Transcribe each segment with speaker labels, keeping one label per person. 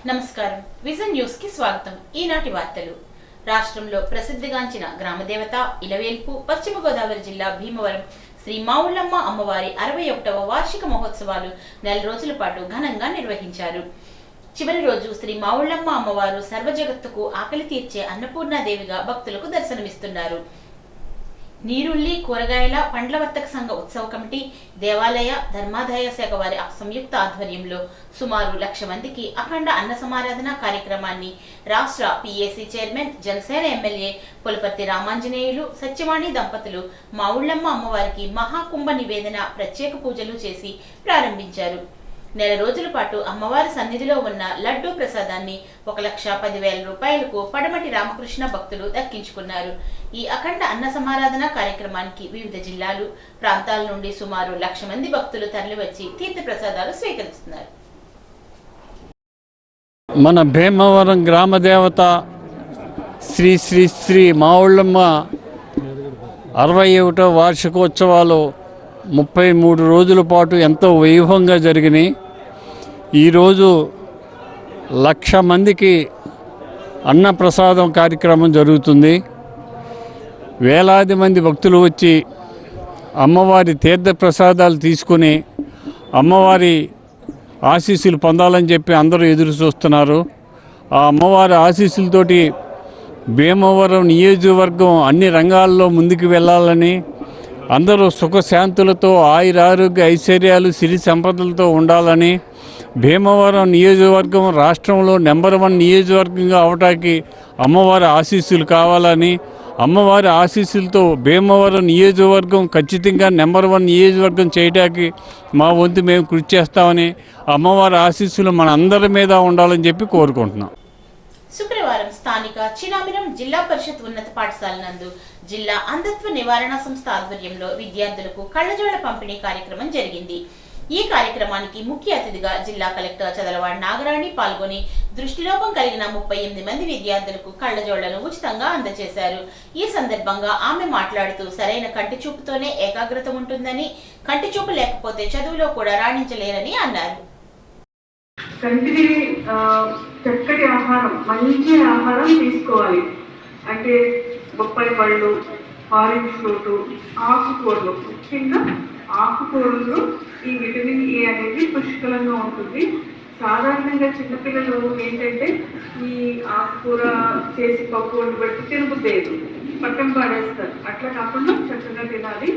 Speaker 1: నమస్కారం vision news కి స్వాగతం। ఈనాటి వార్తలు। రాష్ట్రంలో ప్రసిద్ధిగాంచిన గ్రామదేవత ఇలవేల్పు పశ్చిమ గోదావరి జిల్లా భీమవరం శ్రీ మావుళ్ళమ్మ అమ్మవారి 61వ వార్షిక మహోత్సవాలు నెల రోజుల పాటు ఘనంగా నిర్వహించారు। చివరి రోజు శ్రీ మావుళ్ళమ్మ అమ్మవారు సర్వజగత్తుకు ఆకలి తీర్చే అన్నపూర్ణాదేవిగా భక్తులకు దర్శనమిస్తున్నారు। నీరుల్లి కూరగాయల పండ్ల వర్తక సంఘ ఉత్సవ కమిటీ దేవాలయ ధర్మాదాయ శాఖ వారి సంయుక్త ఆధ్వర్యంలో సుమారు 1,00,000 మందికి అఖండ అన్న సమారాధన కార్యక్రమాన్ని రాష్ట్ర PAC chairman Janasena MLA Pulaparthi Ramanjaneyulu Satyavani దంపతులు మావుళ్ళమ్మ అమ్మవారికి మహాకుంభ నివేదన ప్రత్యేక పూజలు చేసి ప్రారంభించారు। నెల రోజుల పాటు అమ్మవారి సన్నిధిలో ఉన్న లడ్డూ ప్రసాదాన్ని 1,10,000 రూపాయలకు పడమటి రామకృష్ణ భక్తులు దక్కించుకున్నారు। ఈ అఖండ అన్న సమారాధన కార్యక్రమానికి వివిధ జిల్లాలు ప్రాంతాల నుండి సుమారు 1,00,000 మంది భక్తులు తరలివచ్చి తీర్థ ప్రసాదాలు స్వీకరిస్తున్నారు।
Speaker 2: మన భీమవరం గ్రామ దేవత శ్రీ శ్రీ శ్రీ మావుళ్ళమ్మ 61వ వార్షికోత్సవాలు 33 రోజుల పాటు ఎంతో వైభవంగా జరిగినాయి। ఈరోజు 1,00,000 మందికి అన్నప్రసాదం కార్యక్రమం జరుగుతుంది। వేలాది మంది భక్తులు వచ్చి అమ్మవారి తీర్థ ప్రసాదాలు తీసుకుని అమ్మవారి ఆశీస్సులు పొందాలని చెప్పి అందరూ ఎదురు చూస్తున్నారు। ఆ అమ్మవారి ఆశీస్సులతోటి భీమవరం నియోజకవర్గం అన్ని రంగాల్లో ముందుకు వెళ్ళాలని అందరూ సుఖశాంతులతో ఆయురారోగ్య ఐశ్వర్యాలు సిరి సంపదలతో ఉండాలని భీమవరం నియోజకవర్గం రాష్ట్రంలో నెంబర్ 1 నియోజకవర్గంగా అవటానికి అమ్మవారి ఆశీస్సులు కావాలని అమ్మవారి ఆశీస్సులతో భీమవరం నియోజకవర్గం ఖచ్చితంగా నెంబర్ 1 నియోజకవర్గం చేయడానికి మా వంతు మేము కృషి చేస్తామని అమ్మవారి ఆశీస్సులు మన అందరి మీద ఉండాలని చెప్పి కోరుకుంటున్నాం।
Speaker 1: శుక్రవారం స్థానిక చినామిరం జిల్లా పరిషత్ ఉన్నత పాఠశాల నందు జిల్లా అంధత్వ నివారణ సంస్థ ఆధ్వర్యంలో విద్యార్థులకు కళ్లజోళ్ల పంపిణీ కార్యక్రమం జరిగింది। ఈ కార్యక్రమానికి ముఖ్య అతిథిగా జిల్లా కలెక్టర్ చదలవాడ నాగరాణి పాల్గొని దృష్టిలోపం కలిగిన 38 మంది విద్యార్థులకు కళ్లజోళ్లను ఉచితంగా అందజేశారు। ఈ సందర్భంగా ఆమె మాట్లాడుతూ సరైన కంటి చూపుతోనే ఏకాగ్రత ఉంటుందని, కంటి చూపు లేకపోతే చదువులో కూడా రాణించలేరని అన్నారు।
Speaker 3: కంటికి చక్కటి ఆహారం, మంచి ఆహారం తీసుకోవాలి। అంటే బొప్పాయి పళ్ళు, ఆరెంజ్ ఫ్రూట్, ఆకుకూరలు, ముఖ్యంగా ఆకుకూరలు ఈ విటమిన్ ఏ అనేది పుష్కలంగా ఉంటుంది। సాధారణంగా చిన్నపిల్లలు ఏంటంటే ఈ ఆకుకూర చేసి పప్పు వండి తినబుద్దేదు, పక్కన పాడేస్తారు। అట్లా కాకుండా చక్కగా తినాలి।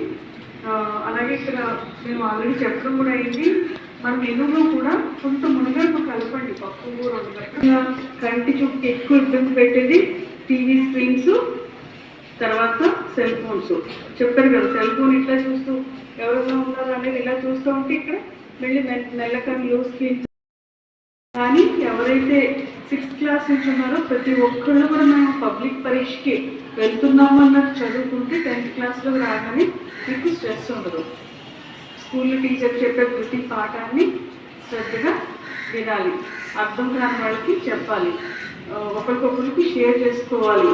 Speaker 3: అలాగే ఇక్కడ మేము ఆల్రెడీ చెప్పడం కూడా అయింది, మన మెనూలో కూడా కొంత మునగాకు కలపండి పప్పు కూర వండినప్పుడు। కంటి చూపుకి ఎక్కువ ఇబ్బంది పెట్టేది టీవీ స్క్రీన్స్, తర్వాత సెల్ ఫోన్స్। చెప్పారు కదా, సెల్ ఫోన్ ఇట్లా చూస్తూ ఎవరైనా ఉన్నారు అనేది ఇలా చూస్తూ ఉంటే ఇక్కడ మళ్ళీ మెల్లగా న్యూస్ స్క్రీన్। కానీ ఎవరైతే 6th క్లాస్ నుంచి ఉన్నారో ప్రతి ఒక్కళ్ళు కూడా మేము పబ్లిక్ పరీక్షకి వెళ్తున్నాము అన్నట్టు చదువుకుంటే 10th క్లాస్లో రాగానే మీకు స్ట్రెస్ ఉండదు। స్కూల్లో టీచర్ చెప్పే ప్రతి పాఠాన్ని శ్రద్ధగా వినాలి, అర్థం కాని వాళ్ళకి చెప్పాలి, ఒకరికొకరికి షేర్ చేసుకోవాలి,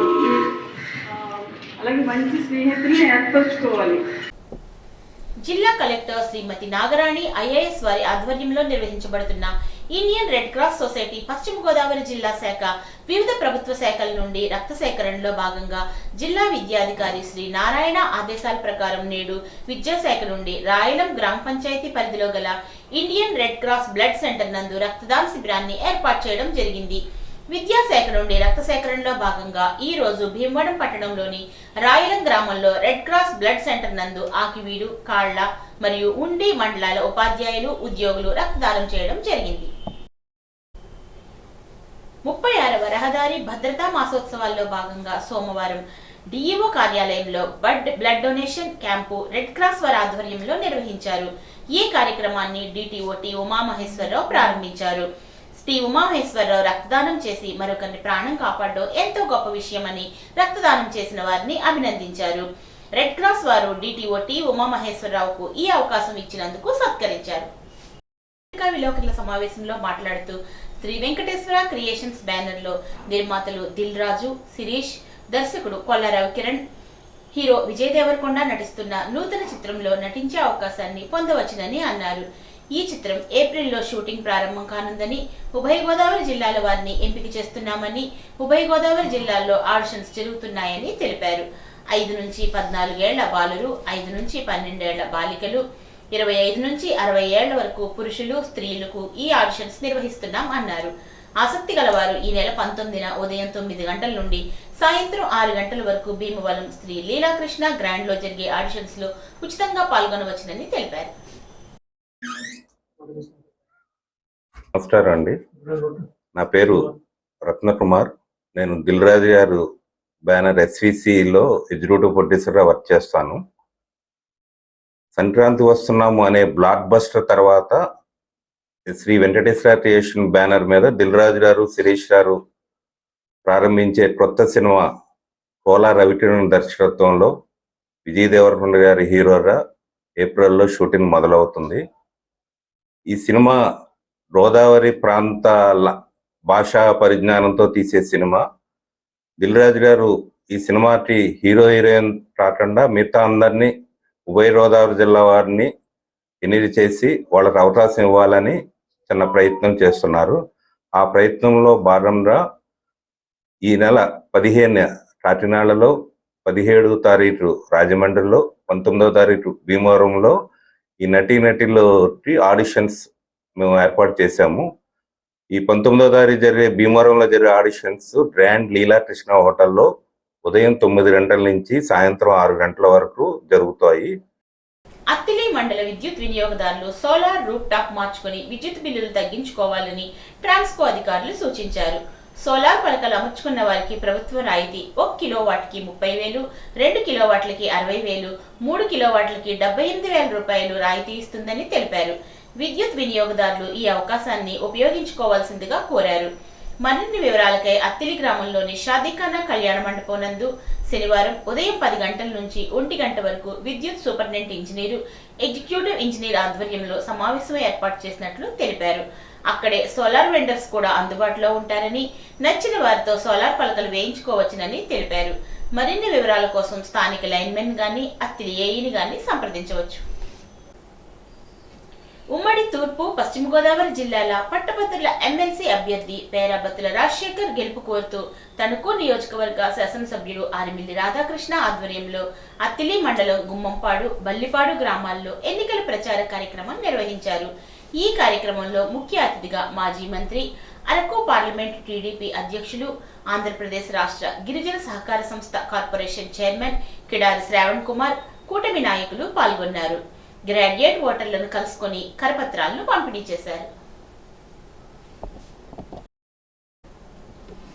Speaker 3: అలాగే మంచి స్నేహితుల్ని ఏర్పరచుకోవాలి।
Speaker 1: జిల్లా కలెక్టర్ శ్రీమతి నాగరాణి ఐఏఎస్ వారి ఆధ్వర్యంలో నిర్వహించబడుతున్న ఇండియన్ రెడ్ క్రాస్ సొసైటీ పశ్చిమ గోదావరి జిల్లా శాఖ వివిధ ప్రభుత్వ శాఖల నుండి రక్త సేకరణలో భాగంగా జిల్లా విద్యాధికారి శ్రీ నారాయణ ఆదేశాల ప్రకారం నేడు విద్యాశాఖ నుండి రాయలం గ్రామ పంచాయతీ పరిధిలో గల Indian red cross blood centre నందు రక్తదాన శిబిరాన్ని ఏర్పాటు చేయడం జరిగింది। విద్యాశాఖ నుండి రక్త సేకరణలో భాగంగా ఈ రోజు భీమవరం పట్టణంలోని రాయలం గ్రామంలో రెడ్ క్రాస్ బ్లడ్ సెంటర్ నందు ఆకివీడు, కాళ్ల మరియు ఉండి మండలాల ఉపాధ్యాయులు, ఉద్యోగులు రక్తదానం చేయడం జరిగింది। 36వ రహదారి భద్రతా మాసోత్సవాల్లో భాగంగా సోమవారం డిఈఓ కార్యాలయంలో blood donation camp red cross వారి ఆధ్వర్యంలో నిర్వహించారు। ఈ కార్యక్రమాన్ని డిటిఓ టి ఉమామహేశ్వరరావు ప్రారంభించారు। శ్రీ ఉమామహేశ్వరరావు రక్తదానం చేసి మరొకరిని ప్రాణం కాపాడడం ఎంతో గొప్ప విషయమని రక్తదానం చేసిన వారిని అభినందించారు। రెడ్ క్రాస్ వారు డిటిఓ టి ఉమామహేశ్వరరావుకు ఈ అవకాశం ఇచ్చినందుకు సత్కరించారు। విలేకరుల సమావేశంలో మాట్లాడుతూ శ్రీ వెంకటేశ్వర క్రియేషన్స్ బ్యానర్ లో నిర్మాతలు దిల్ రాజు, శిరీష్, దర్శకుడు కొల్లారావు కిరణ్, హీరో విజయ్ దేవరకొండ నటిస్తున్న నూతన చిత్రంలో నటించే అవకాశాన్ని పొందవచ్చునని అన్నారు। ఈ చిత్రం ఏప్రిల్లో షూటింగ్ ప్రారంభం కానుందని, ఉభయ గోదావరి జిల్లాల వారిని ఎంపిక చేస్తున్నామని, ఉభయ గోదావరి జిల్లాల్లో ఆడిషన్స్ జరుగుతున్నాయని తెలిపారు. 5 నుంచి 14 ఏళ్ల బాలురు, 5 నుంచి 12 ఏళ్ల బాలికలు, 25 నుంచి 60 ఏళ్ల వరకు పురుషులు, స్త్రీలకు ఈ ఆడిషన్స్ నిర్వహిస్తున్నాం అన్నారు. ఆసక్తి గలవారు ఈ నెల 19న ఉదయం 9 గంటల నుండి సాయంత్రం 6 గంటల వరకు భీమవరం శ్రీ లీలాకృష్ణ గ్రాండ్ లో జరిగే ఆడిషన్స్ లో ఉచితంగా పాల్గొనవచ్చునని తెలిపారు.
Speaker 4: నమస్కారం అండి, నా పేరు రత్నకుమార్. నేను దిల్ రాజు గారు బ్యానర్ ఎస్విసిలో ఎగ్జిక్యూటివ్ ప్రొడ్యూసర్గా వర్క్ చేస్తాను. సంక్రాంతి వస్తున్నాము అనే బ్లాక్ బస్టర్ తర్వాత శ్రీ వెంకటేశ్వర క్రియేషన్ బ్యానర్ మీద దిల్ రాజు గారు, శిరీష్ గారు ప్రారంభించే కొత్త సినిమా కోలా రవికిరణ్ దర్శకత్వంలో విజయ్ దేవరకొండ గారి హీరోగా ఏప్రిల్లో షూటింగ్ మొదలవుతుంది. ఈ సినిమా గోదావరి ప్రాంతాల భాషా పరిజ్ఞానంతో తీసే సినిమా. దిల్ రాజు గారు ఈ సినిమాకి హీరో హీరోయిన్ కాకుండా మిగతా అందరినీ ఉభయ గోదావరి జిల్లా వారిని ఎన్నిక చేసి వాళ్ళకి అవకాశం ఇవ్వాలని చిన్న ప్రయత్నం చేస్తున్నారు. ఆ ప్రయత్నంలో భాగంగా ఈ నెల 15 కాకినాడలో, 17వ తారీఖు రాజమండ్రిలో, 19వ తారీఖు భీమవరంలో ఈ నటీనటులకి ఆడిషన్స్ మేము ఏర్పాటు చేశాము. ఈ 19వ తారీఖు జరిగే భీమవరంలో జరిగే ఆడిషన్స్ గ్రాండ్ లీలాకృష్ణ హోటల్లో ఉదయం 9 గంటల నుంచి సాయంత్రం 6 గంటల వరకు జరుగుతాయి.
Speaker 1: అత్తిలి మండల విద్యుత్ వినియోగదారులు సోలార్ రూఫ్ టాప్ మార్చుకుని విద్యుత్ బిల్లులు తగ్గించుకోవాలని ట్రాన్స్కో అధికారులు సూచించారు. సోలార్ పలకలు అమర్చుకున్న వారికి ప్రభుత్వ రాయితీ 1 కిలోవాట్కి 30,000, 2 కిలోవాట్లకి 60,000, 3 కిలోవాట్లకి 78,000 రూపాయలు రాయితీ ఇస్తుందని తెలిపారు. విద్యుత్ వినియోగదారులు ఈ అవకాశాన్ని ఉపయోగించుకోవాల్సిందిగా కోరారు. మరిన్ని వివరాలకై అత్తిలి గ్రామంలోని షాదీఖానా కళ్యాణ మండపం నందు శనివారం ఉదయం 10 గంటల నుంచి 1 గంట వరకు విద్యుత్ సూపరింటెండెంట్ ఇంజనీరు, ఎగ్జిక్యూటివ్ ఇంజనీర్ ఆధ్వర్యంలో సమావేశం ఏర్పాటు చేసినట్లు తెలిపారు. అక్కడే సోలార్ వెండర్స్ కూడా అందుబాటులో ఉంటారని, నచ్చిన వారితో సోలార్ పలకలు వేయించుకోవచ్చునని తెలిపారు. మరిన్ని వివరాల కోసం స్థానిక లైన్మెన్ గాని, అత్తిలి ఏఈని గాని సంప్రదించవచ్చు. ఉమ్మడి తూర్పు పశ్చిమ గోదావరి జిల్లాల పట్టభద్రుల ఎమ్మెల్సీ అభ్యర్థి పేరాబత్తుల రాజశేఖర్ గెలుపు కోరుతూ తణుకు నియోజకవర్గ శాసనసభ్యుడు ఆరిమిల్లి రాధాకృష్ణ ఆధ్వర్యంలో అత్తిలి మండలం గుమ్మంపాడు, బల్లిపాడు గ్రామాల్లో ఎన్నికల ప్రచార కార్యక్రమం నిర్వహించారు. ఈ కార్యక్రమంలో ముఖ్య అతిథిగా మాజీ మంత్రి, అరకు పార్లమెంట్ టీడీపీ అధ్యక్షులు, ఆంధ్రప్రదేశ్ రాష్ట్ర గిరిజన సహకార సంస్థ కార్పొరేషన్ చైర్మన్ కిడారి శ్రావణ్ కుమార్, కూటమి నాయకులు పాల్గొన్నారు. గ్రాడ్యుయేట్ ఓటర్లను కలుసుకొని కరపత్రాలను పంపిణీ చేశారు.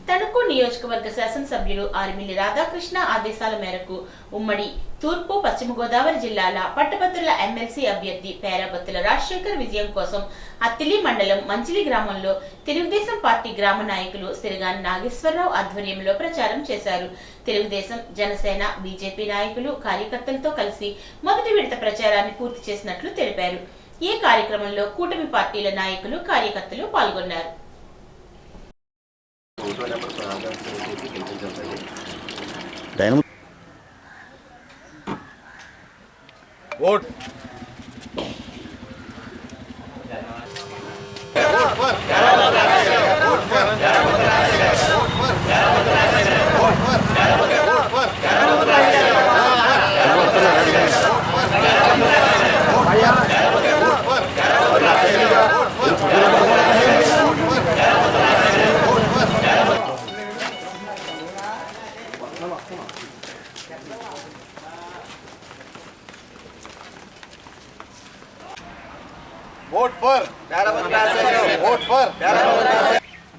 Speaker 1: తణుకు నియోజకవర్గ శాసనసభ్యులు ఆరిమిల్లి రాధాకృష్ణ ఆదేశాల మేరకు ఉమ్మడి తూర్పు పశ్చిమ గోదావరి జిల్లాల పట్టభద్రుల ఎమ్మెల్సీ అభ్యర్థి పేరాబత్తుల రాజశేఖర్ విజయం కోసం అత్తిలి మండలం మంచిలి గ్రామంలో తెలుగుదేశం పార్టీ గ్రామ నాయకులు సిరిగాని నాగేశ్వరరావు ఆధ్వర్యంలో ప్రచారం చేశారు. తెలుగుదేశం, జనసేన, బీజేపీ నాయకులు, కార్యకర్తలతో కలిసి మొదటి విడత ప్రచారాన్ని పూర్తి చేసినట్లు తెలిపారు. ఈ కార్యక్రమంలో కూటమి పార్టీల నాయకులు, కార్యకర్తలు పాల్గొన్నారు.
Speaker 5: ఓట్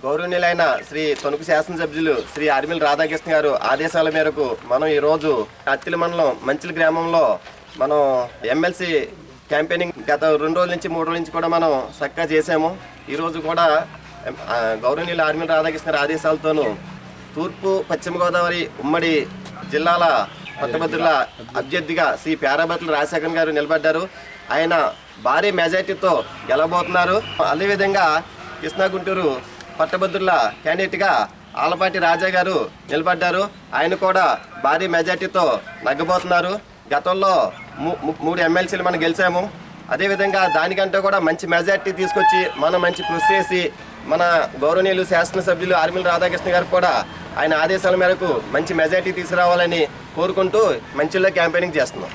Speaker 5: గౌరవనీయులైన శ్రీ తణుకు శాసనసభ్యులు శ్రీ ఆరిమిల్లి రాధాకృష్ణ గారు ఆదేశాల మేరకు మనం ఈరోజు అత్తిలి మండలం మంచిలి గ్రామంలో మనం ఎమ్మెల్సీ క్యాంపెయినింగ్ గత 2 రోజుల నుంచి 3 రోజుల నుంచి కూడా మనం చక్కగా చేసాము. ఈరోజు కూడా గౌరవనీయులు ఆరిమిల్లి రాధాకృష్ణ గారి ఆదేశాలతోనూ తూర్పు పశ్చిమ గోదావరి ఉమ్మడి జిల్లాల పట్టభద్రుల అభ్యర్థిగా శ్రీ పేరాబత్తుల రాజశేఖర్ గారు నిలబడ్డారు. ఆయన భారీ మెజార్టీతో గెలవబోతున్నారు. అదేవిధంగా కృష్ణా గుంటూరు పట్టభద్రుల క్యాండిడేట్గా ఆలపాటి రాజా గారు నిలబడ్డారు. ఆయన కూడా భారీ మెజార్టీతో నగ్గబోతున్నారు. గతంలో 3 ఎమ్మెల్సీలు మనం గెలిచాము. అదేవిధంగా దానికంటే కూడా మంచి మెజార్టీ తీసుకొచ్చి మనం మంచి కృషి చేసి మన గౌరవనీయులు శాసనసభ్యులు ఆర్మిల్ రాధాకృష్ణ గారు కూడా ఆయన ఆదేశాల మేరకు మంచి మెజార్టీ తీసుకురావాలని కోరుకుంటూ మంచిల్లో క్యాంపెయినింగ్ చేస్తున్నాం.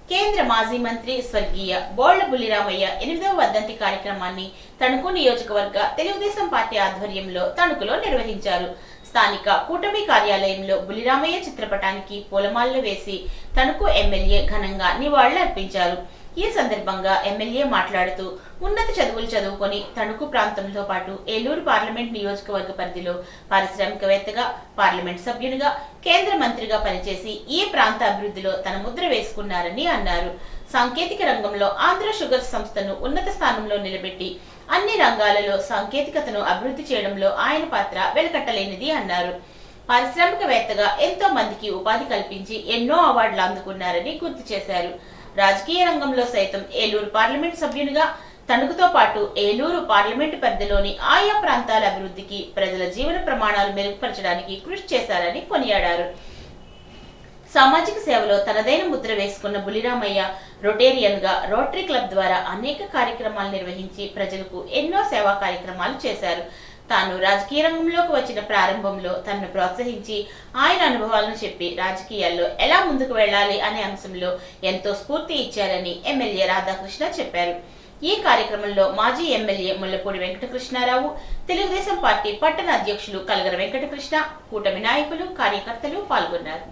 Speaker 1: కేంద్ర మాజీ మంత్రి స్వర్గీయ బోళ్ల బుల్లిరామయ్య 8వ వర్ధంతి కార్యక్రమాన్ని తణుకు నియోజకవర్గ తెలుగుదేశం పార్టీ ఆధ్వర్యంలో తణుకులో నిర్వహించారు. స్థానిక కూటమి కార్యాలయంలో బుల్లిరామయ్య చిత్రపటానికి పూలమాలలు వేసి తణుకు ఎమ్మెల్యే ఘనంగా నివాళులర్పించారు. ఈ సందర్భంగా ఎమ్మెల్యే మాట్లాడుతూ ఉన్నత చదువులు చదువుకొని తణుకు ప్రాంతంతో పాటు ఏలూరు పార్లమెంట్ నియోజకవర్గ పరిధిలో పారిశ్రామికవేత్తగా, పార్లమెంట్ సభ్యునిగా, కేంద్ర మంత్రిగా పనిచేసి ఈ ప్రాంత అభివృద్ధిలో తన ముద్ర వేసుకున్నారని అన్నారు. సాంకేతిక రంగంలో ఆంధ్ర షుగర్స్ సంస్థను ఉన్నత స్థానంలో నిలబెట్టి అన్ని రంగాలలో సాంకేతికతను అభివృద్ధి చేయడంలో ఆయన పాత్ర వెలకట్టలేనిది అన్నారు. పారిశ్రామికవేత్తగా ఎంతో మందికి ఉపాధి కల్పించి ఎన్నో అవార్డులు అందుకున్నారని గుర్తు చేశారు. రాజకీయ రంగంలో సైతం ఏలూరు పార్లమెంట్ సభ్యునిగా తణుకుతో పాటు ఏలూరు పార్లమెంటు పరిధిలోని ఆయా ప్రాంతాల అభివృద్ధికి, ప్రజల జీవన ప్రమాణాలు మెరుగుపరచడానికి కృషి చేశారని కొనియాడారు. సామాజిక సేవలో తనదైన ముద్ర వేసుకున్న బుల్లిరామయ్య రొటేరియన్ గా రోటరీ క్లబ్ ద్వారా అనేక కార్యక్రమాలు నిర్వహించి ప్రజలకు ఎన్నో సేవా కార్యక్రమాలు చేశారు. తాను రాజకీయ రంగంలోకి వచ్చిన ప్రారంభంలో తనను ప్రోత్సహించి ఆయన అనుభవాలను చెప్పి రాజకీయాల్లో ఎలా ముందుకు వెళ్లాలి అనే అంశంలో ఎంతో స్ఫూర్తి ఇచ్చారని ఎమ్మెల్యే రాధాకృష్ణ చెప్పారు. ఈ కార్యక్రమంలో మాజీ ఎమ్మెల్యే ముల్లపూడి వెంకటకృష్ణారావు, తెలుగుదేశం పార్టీ పట్టణ అధ్యక్షులు కలగర వెంకటకృష్ణ, కూటమి నాయకులు, కార్యకర్తలు పాల్గొన్నారు.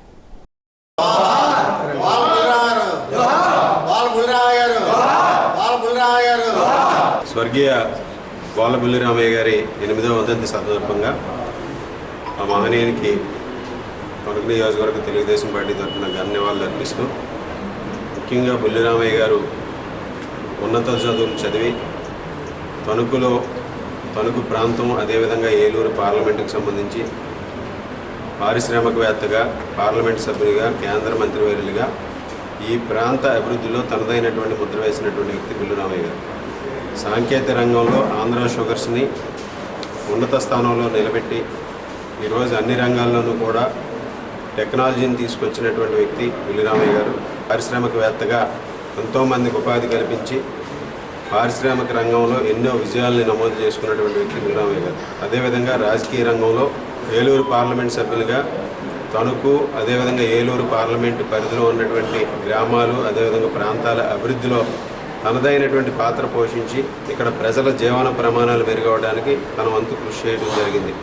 Speaker 6: స్వర్గీయ బోళ్ల బుల్లిరామయ్య గారి 8వ వర్ధంతి సందర్భంగా ఆ మహనీయునికి తణుకు నియోజకవర్గ తెలుగుదేశం పార్టీ తరఫున ధన్యవాదాలు అర్పిస్తూ, ముఖ్యంగా బుల్లిరామయ్య గారు ఉన్నత చదువులు చదివి తణుకు ప్రాంతం, అదేవిధంగా ఏలూరు పార్లమెంటుకు సంబంధించి పారిశ్రామికవేత్తగా, పార్లమెంట్ సభ్యునిగా, కేంద్ర మంత్రివర్యులుగా ఈ ప్రాంత అభివృద్ధిలో తనదైనటువంటి ముద్ర వేసినటువంటి వ్యక్తి బుల్లిరామయ్య గారు. సాంకేతిక రంగంలో ఆంధ్ర షుగర్స్ని ఉన్నత స్థానంలో నిలబెట్టి ఈరోజు అన్ని రంగాల్లోనూ కూడా టెక్నాలజీని తీసుకొచ్చినటువంటి వ్యక్తి బుల్లిరామయ్య గారు. పారిశ్రామికవేత్తగా ఎంతోమందికి ఉపాధి కల్పించి పారిశ్రామిక రంగంలో ఎన్నో విజయాల్ని నమోదు చేసుకున్నటువంటి వ్యక్తి బుల్లిరామయ్య గారు. అదేవిధంగా రాజకీయ రంగంలో ఏలూరు పార్లమెంట్ సభ్యులుగా తణుకు, అదేవిధంగా ఏలూరు పార్లమెంటు పరిధిలో ఉన్నటువంటి గ్రామాలు, అదేవిధంగా ప్రాంతాల అభివృద్ధిలో తనదైనటువంటి పాత్ర పోషించి ఇక్కడ ప్రజల జీవన ప్రమాణాలు మెరుగవడానికి తన వంతు కృషి చేయడం జరిగింది.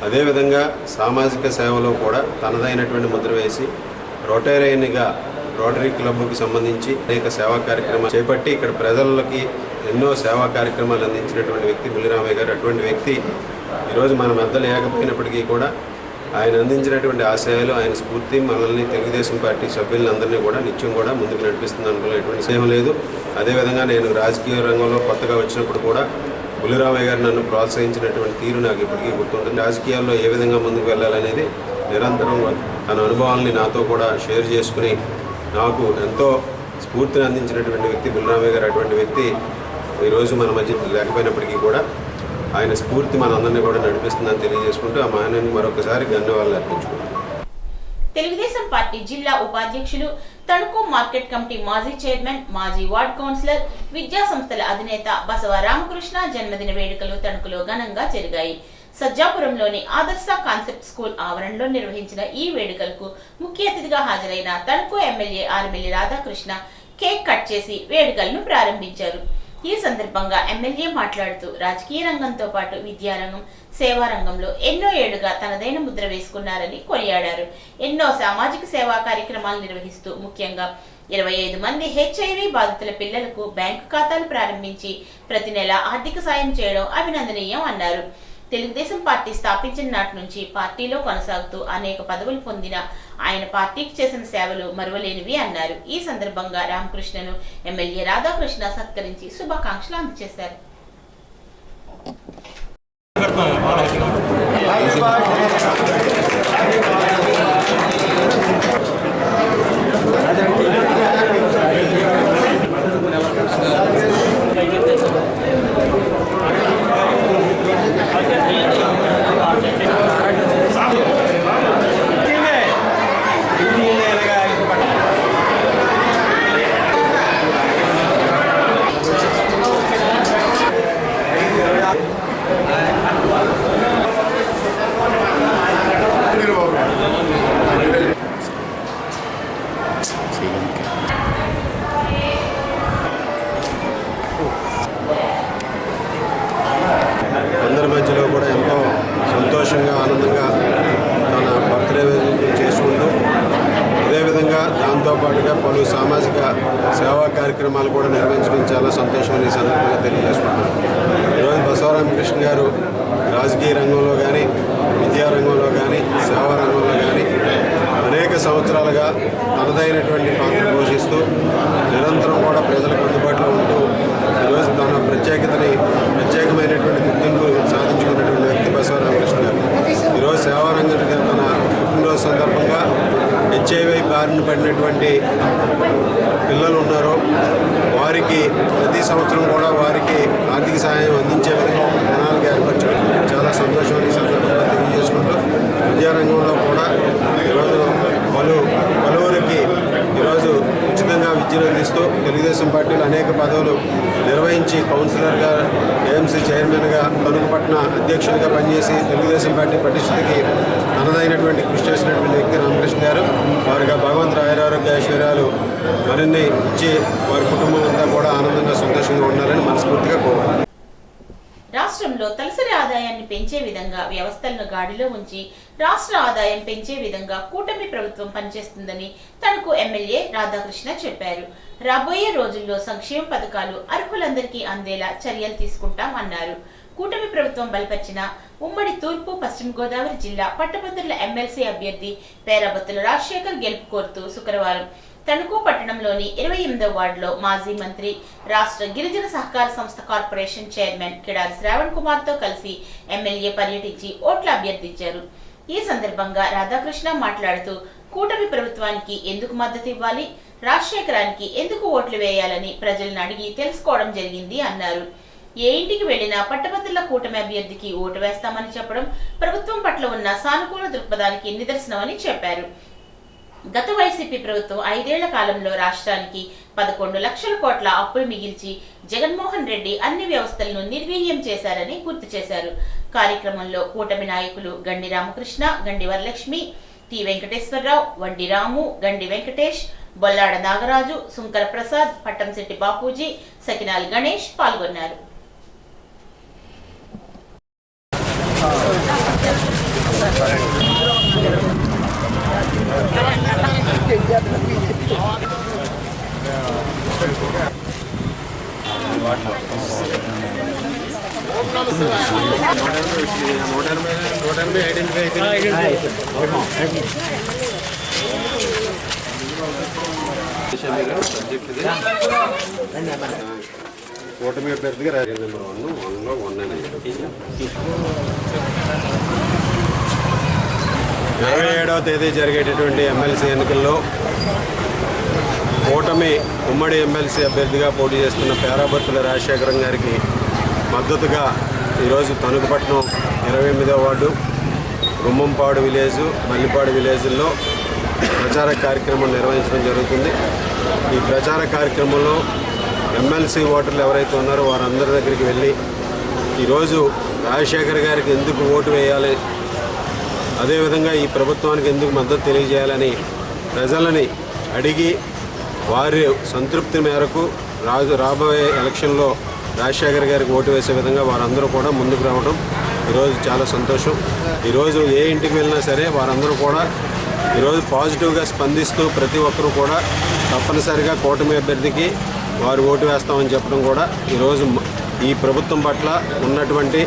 Speaker 6: అదేవిధంగా సామాజిక సేవలో కూడా తనదైనటువంటి ముద్ర వేసి రోటేరియన్గా రోటరీ క్లబ్కి సంబంధించి అనేక సేవా కార్యక్రమాలు చేపట్టి ఇక్కడ ప్రజలకి ఎన్నో సేవా కార్యక్రమాలు అందించినటువంటి వ్యక్తి బుల్లిరామయ్య గారు. అటువంటి వ్యక్తి ఈరోజు మన మధ్యలో లేకపోయినప్పటికీ కూడా ఆయన అందించినటువంటి ఆశయాలు, ఆయన స్ఫూర్తి మనల్ని తెలుగుదేశం పార్టీ సభ్యులందరినీ కూడా నిత్యం కూడా ముందుకు నడిపిస్తుంది అనుకునే ఎటువంటి విషయం లేదు. అదేవిధంగా నేను రాజకీయ రంగంలో కొత్తగా వచ్చినప్పుడు కూడా బుల్లిరామయ్య గారు నన్ను ప్రోత్సహించినటువంటి తీరు నాకు ఇప్పటికీ గుర్తుంటుంది. రాజకీయాల్లో ఏ విధంగా ముందుకు వెళ్ళాలనేది నిరంతరం తన అనుభవాల్ని నాతో కూడా షేర్ చేసుకుని నాకు ఎంతో స్ఫూర్తిని అందించినటువంటి వ్యక్తి బుల్లిరామయ్య గారు. అటువంటి వ్యక్తి ఈరోజు మన మధ్య లేకపోయినప్పటికీ కూడా ఆయన స్ఫూర్తి మనందరినీ కూడా నడిపిస్తుందని తెలియజేసుకుంటూ ఆ మహనీయునికి మరొకసారి ధన్యవాదాలు అర్పించుకుంటున్నాను.
Speaker 1: తెలుగుదేశం పార్టీ జిల్లా ఉపాధ్యక్షులు, తణుకు మార్కెట్ కమిటీ మాజీ చైర్మన్, మాజీ వార్డ్ కౌన్సిలర్, విద్యా సంస్థల అధినేత బసవ రామకృష్ణ జన్మదిన వేడుకలు తణుకులో ఘనంగా జరిగాయి. సజ్జాపురంలోని ఆదర్శ కాన్సెప్ట్ స్కూల్ ఆవరణలో నిర్వహించిన ఈ వేడుకలకు ముఖ్య అతిథిగా హాజరైన Tanuku MLA Armilli Radhakrishna cake cut చేసి వేడుకలను ప్రారంభించారు. ఈ సందర్భంగా ఎమ్మెల్యే మాట్లాడుతూ రాజకీయ రంగంతో పాటు విద్యారంగం, సేవా రంగంలో ఎన్నో ఏళ్లుగా తనదైన ముద్ర వేసుకున్నారని కొనియాడారు. ఎన్నో సామాజిక సేవా కార్యక్రమాలు నిర్వహిస్తూ ముఖ్యంగా 25 మంది HIV బాధితుల పిల్లలకు బ్యాంకు ఖాతాలు ప్రారంభించి ప్రతి నెల ఆర్థిక సాయం చేయడం అభినందనీయం అన్నారు. తెలుగుదేశం పార్టీ స్థాపించిన నాటి నుంచి పార్టీలో కొనసాగుతూ అనేక పదవులు పొందిన ఆయన పార్టీకి చేసిన సేవలు మరువలేనివి అన్నారు. ఈ సందర్భంగా రామకృష్ణను ఎమ్మెల్యే రాధాకృష్ణ సత్కరించి శుభాకాంక్షలు అందజేశారు.
Speaker 6: అందరి మధ్యలో కూడా ఎంతో సంతోషంగా ఆనందంగా తన బర్త్డే చేసుకుంటూ అదేవిధంగా దాంతోపాటుగా పలు సామాజిక సేవా కార్యక్రమాలు కూడా నిర్వహించడం చాలా సంతోషమని ఈ సందర్భంగా తెలియజేసుకుంటున్నాను. ఈరోజు బసవరామకృష్ణ గారు రాజకీయ రంగంలో కానీ, విద్యారంగంలో కానీ, సేవా రంగంలో కానీ అనేక సంవత్సరాలుగా తనదైనటువంటి పాత్ర పోషిస్తూ నిరంతరం కూడా ప్రజలకు అందుబాటులో ఉంటూ ఈరోజు తన ప్రత్యేకమైనటువంటి గుర్తింపు సాధించుకున్నటువంటి వ్యక్తి బసవరామకృష్ణ గారు. ఈరోజు సేవారంగానికి తన పుట్టినరోజు సందర్భంగా HIV బారిన పడినటువంటి పిల్లలు ఉన్నారో వారికి ప్రతి సంవత్సరం కూడా వారికి ఆర్థిక సహాయం అందించే విధంగా ఒక ప్రణాళిక ఏర్పరచడం చాలా సంతోషం ఈ సందర్భంగా తెలియజేసుకుంటూ విద్యారంగంలో కూడా ఈరోజు పలువురికి ఈరోజు ఉచితంగా విద్యను అందిస్తూ తెలుగుదేశం పార్టీలో అనేక పదవులు నిర్వహించి కౌన్సిలర్గా, AMC చైర్మన్గా, తణుకుపట్న అధ్యక్షుడిగా పనిచేసి తెలుగుదేశం పార్టీ పటిష్టతకి తనదైనటువంటి కృషి చేసినటువంటి వ్యక్తి రామకృష్ణ గారు. వారికి భగవంతుడు ఆయురారోగ్య ఐశ్వర్యాలు మరిన్ని ఇచ్చి వారి కుటుంబం అంతా కూడా ఆనందంగా సంతోషంగా ఉండాలని మనస్ఫూర్తిగా కోరుకుంటున్నాను.
Speaker 1: రాష్ట్రంలో తలసరి ఆదాయాన్ని పెంచే విధంగా వ్యవస్థలను గాడిలో ఉంచి రాష్ట్ర ఆదాయం పెంచే విధంగా కూటమి ప్రభుత్వం పనిచేస్తుందని తణుకు ఎమ్మెల్యే రాధాకృష్ణ చెప్పారు. రాబోయే రోజుల్లో సంక్షేమ పథకాలు అర్హులందరికీ అందేలా చర్యలు తీసుకుంటామన్నారు. కూటమి ప్రభుత్వం బలపరిచిన ఉమ్మడి తూర్పు పశ్చిమ గోదావరి జిల్లా పట్టభద్రుల ఎమ్మెల్సీ అభ్యర్థి పేరాబత్తుల రాజశేఖర్ గెలుపు కోరుతూ శుక్రవారం తణుకు పట్టణంలోని 28వ వార్డులో మాజీ మంత్రి, రాష్ట్ర గిరిజన సహకార సంస్థ కార్పొరేషన్ చైర్మన్ కిడారి శ్రావణ్ కుమార్ తో కలిసి ఎమ్మెల్యే పర్యటించి ఓట్లు అభ్యర్థించారు. ఈ సందర్భంగా రాధాకృష్ణ మాట్లాడుతూ కూటమి ప్రభుత్వానికి ఎందుకు మద్దతు ఇవ్వాలి, రాజశేఖరానికి ఎందుకు ఓట్లు వేయాలని ప్రజలను అడిగి తెలుసుకోవడం జరిగింది అన్నారు. ఏ ఇంటికి వెళ్లినా పట్టభద్రుల కూటమి అభ్యర్థికి ఓటు వేస్తామని చెప్పడం ప్రభుత్వం పట్ల ఉన్న సానుకూల దృక్పథానికి నిదర్శనమని చెప్పారు. గత వైసీపీ ప్రభుత్వం 5 ఏళ్ల కాలంలో రాష్ట్రానికి 11 లక్షల కోట్ల అప్పులు మిగిల్చి జగన్మోహన్ రెడ్డి అన్ని వ్యవస్థలను నిర్వీర్యం చేశారని గుర్తు చేశారు. కార్యక్రమంలో కూటమి నాయకులు గండి రామకృష్ణ, గండి వరలక్ష్మి, టి వెంకటేశ్వరరావు, వడ్డి రాము, గండి వెంకటేష్, బొల్లాడ నాగరాజు, సుంకర ప్రసాద్, పట్టంశెట్టి బాపూజీ, సకినాల్ గణేష్ పాల్గొన్నారు.
Speaker 6: కూటమి అభ్యర్థిగా నెంబర్ 1లో 27వ తేదీ జరిగేటటువంటి ఎమ్మెల్సీ ఎన్నికల్లో కూటమి ఉమ్మడి ఎమ్మెల్సీ అభ్యర్థిగా పోటీ చేస్తున్న పేరాబత్తుల రాజశేఖరం గారికి మద్దతుగా ఈరోజు తణుకుపట్నం 28వ వార్డు, గుమ్మంపాడు విలేజు, మల్లిపాడు విలేజుల్లో ప్రచార కార్యక్రమం నిర్వహించడం జరుగుతుంది. ఈ ప్రచార కార్యక్రమంలో ఎమ్మెల్సీ ఓటర్లు ఎవరైతే ఉన్నారో వారందరి దగ్గరికి వెళ్ళి ఈరోజు రాజశేఖర్ గారికి ఎందుకు ఓటు వేయాలి, అదేవిధంగా ఈ ప్రభుత్వానికి ఎందుకు మద్దతు తెలియజేయాలని ప్రజలని అడిగి వారి సంతృప్తి మేరకు రాబోయే ఎలక్షన్లో రాజశేఖర్ గారికి ఓటు వేసే విధంగా వారందరూ కూడా ముందుకు రావడం ఈరోజు చాలా సంతోషం. ఈరోజు ఏ ఇంటికి వెళ్ళినా సరే వారందరూ కూడా ఈరోజు పాజిటివ్గా స్పందిస్తూ ప్రతి ఒక్కరూ కూడా తప్పనిసరిగా కూటమి అభ్యర్థికి వారు ఓటు వేస్తామని చెప్పడం కూడా ఈరోజు ఈ ప్రభుత్వం పట్ల ఉన్నటువంటి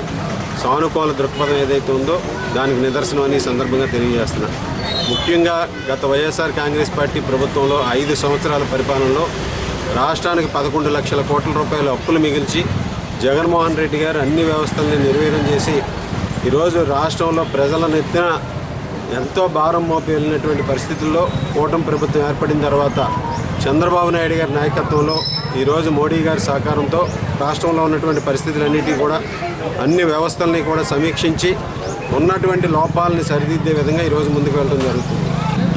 Speaker 6: సానుకూల దృక్పథం ఏదైతే ఉందో దానికి నిదర్శనం అని ఈ సందర్భంగా తెలియజేస్తున్నా. ముఖ్యంగా గత వైఎస్ఆర్ కాంగ్రెస్ పార్టీ ప్రభుత్వంలో 5 సంవత్సరాల పరిపాలనలో రాష్ట్రానికి 11 లక్షల కోట్ల రూపాయల అప్పులు మిగిల్చి జగన్మోహన్ రెడ్డి గారు అన్ని వ్యవస్థల్ని నిర్వీర్యం చేసి ఈరోజు రాష్ట్రంలో ప్రజల నెత్తిన ఎంతో భారం మోపి వెళ్ళినటువంటి పరిస్థితుల్లో కూటమి ప్రభుత్వం ఏర్పడిన తర్వాత చంద్రబాబు నాయుడు గారి నాయకత్వంలో ఈరోజు మోడీ గారి సహకారంతో రాష్ట్రంలో ఉన్నటువంటి పరిస్థితులన్నిటికీ కూడా అన్ని వ్యవస్థల్ని కూడా సమీక్షించి ఉన్నటువంటి లోపాలని సరిదిద్దే విధంగా ఈరోజు ముందుకు వెళ్ళడం జరుగుతుంది.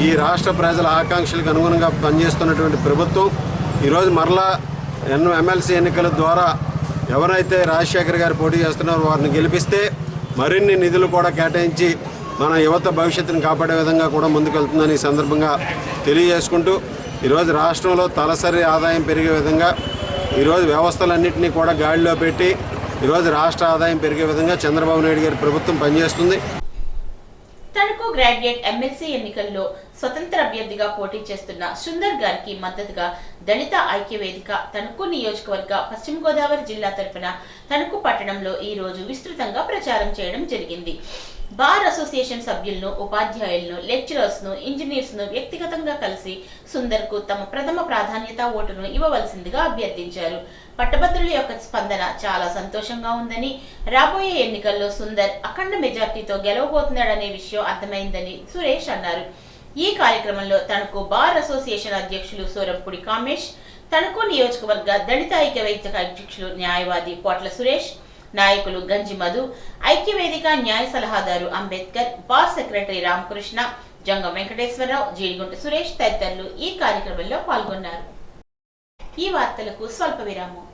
Speaker 6: ఈ రాష్ట్ర ప్రజల ఆకాంక్షలకు అనుగుణంగా పనిచేస్తున్నటువంటి ప్రభుత్వం ఈరోజు మరలా ఎమ్మెల్సీ ఎన్నికల ద్వారా ఎవరైతే రాజశేఖర్ గారు పోటీ చేస్తున్నారో వారిని గెలిపిస్తే మరిన్ని నిధులు కూడా కేటాయించి మన యువత భవిష్యత్తును కాపాడే విధంగా కూడా ముందుకెళ్తుందని ఈ సందర్భంగా తెలియజేసుకుంటూ ఈరోజు రాష్ట్రంలో తలసరి ఆదాయం పెరిగే విధంగా ఈరోజు వ్యవస్థలన్నింటినీ కూడా గాడిలో పెట్టి ఈరోజు రాష్ట్ర ఆదాయం పెరిగే విధంగా చంద్రబాబు నాయుడు గారి ప్రభుత్వం పనిచేస్తుంది.
Speaker 1: తణుకు గ్రాడ్యుయేట్ ఎమ్మెల్సీ ఎన్నికల్లో స్వతంత్ర అభ్యర్థిగా పోటీ చేస్తున్న సుందర్ గారికి మద్దతుగా దళిత ఐక్యవేదిక తణుకు నియోజకవర్గ పశ్చిమ గోదావరి జిల్లా తరపున తణుకు పట్టణంలో ఈ రోజు విస్తృతంగా ప్రచారం చేయడం జరిగింది. బార్ అసోసియేషన్ సభ్యులను, ఉపాధ్యాయులను, లెక్చరర్స్ ను, ఇంజనీర్స్ ను వ్యక్తిగతంగా కలిసి సుందర్ కు తమ ప్రథమ ప్రాధాన్యత ఓటును ఇవ్వవలసిందిగా అభ్యర్థించారు. పట్టభద్రుల యొక్క స్పందన చాలా సంతోషంగా ఉందని, రాబోయే ఎన్నికల్లో సుందర్ అఖండ మెజార్టీతో గెలవబోతున్నాడనే విషయం అర్థమైందని సురేష్ అన్నారు. ఈ కార్యక్రమంలో తణుకు బార్ అసోసియేషన్ అధ్యక్షులు సోరంపుడి కామేష్, తణుకు నియోజకవర్గ దళిత ఐక్యవేదిక అధ్యక్షులు న్యాయవాది పోట్ల సురేష్, నాయకులు గంజి మధు, ఐక్యవేదిక న్యాయ సలహాదారు అంబేద్కర్, బార్ సెక్రటరీ రామకృష్ణ, జంగం వెంకటేశ్వరరావు, జీడిగుంట సురేష్ తదితరులు ఈ కార్యక్రమంలో పాల్గొన్నారు. ఈ వార్తలకు స్వల్ప విరామం.